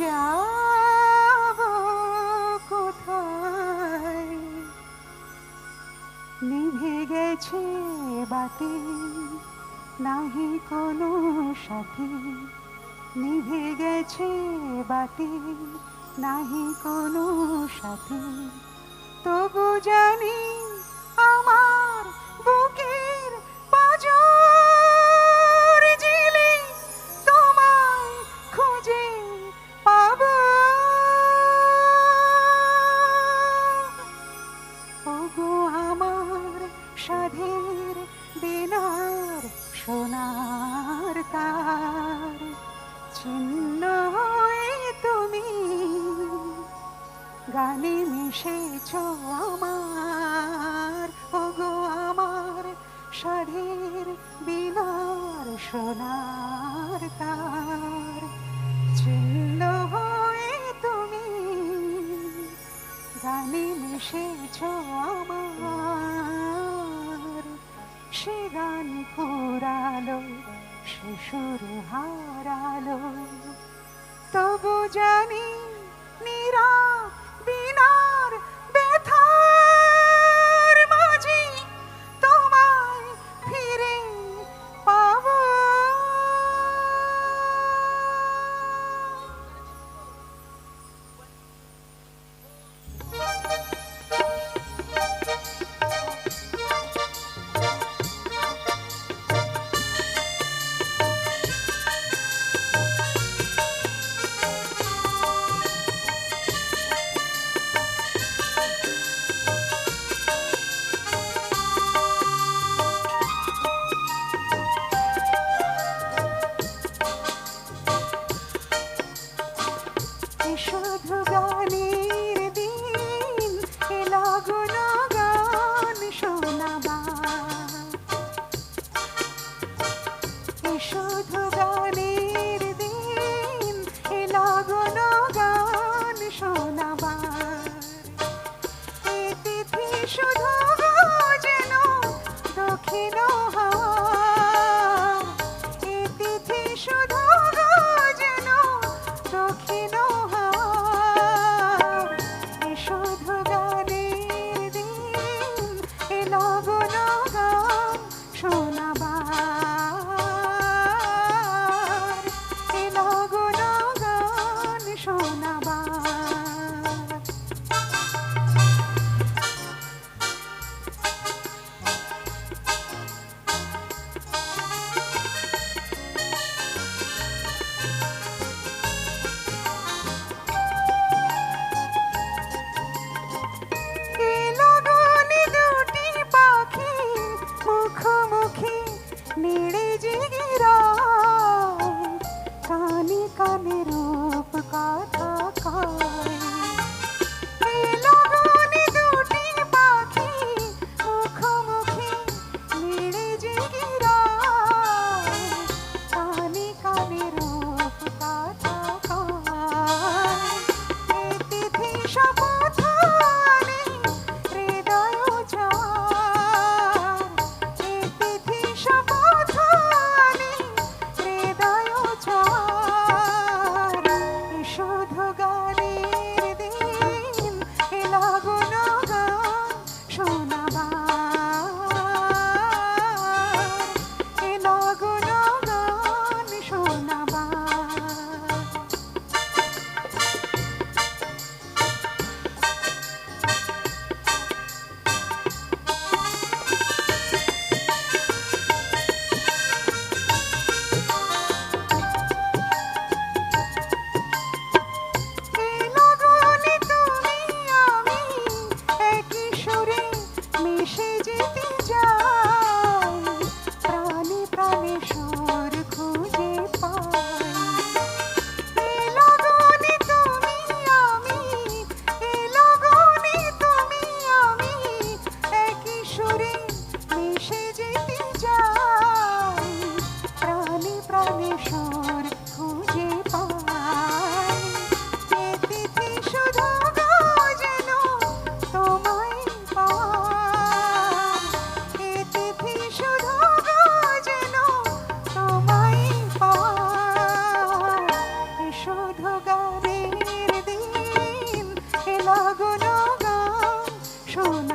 যাব কোথায়? নিভে গেছে বাতি, নাহি কোনো সাথী। নিভে গেছে বাতি, নাহি কোনো সাথী। তবু জানি আমার বুকের পাঁজর ঝিলে তোমায় খুঁজে পাবো। ওগো আমার সাধের বেনার সোনার তার, ছিন্ন হয়ে তুমি গানে মিশেছ আমার। ওগো আমার সাধের বেনার সোনার তার, ছিন্ন হয়ে তুমি গানে মিশেছ আমার। সে গান ফুরালো, সে সুর হারালো, তবু জানি নীরব বিনার ব্যথার মাঝে তোমায় ফিরে পাবো। শুধু গানের দিন, এ লগন গান শোনাবার। এ শুধু গানের দিন, এ লগন গান শোনাবার। এ তিথি শুধু যেন দক্ষিণ হাওয়া, এ তিথি শুধু যেন দক্ষিণ নেড়ে জিগিরা কানে কানে রূপ কথা শুধু গানের দিন এলো গুণগান শোনা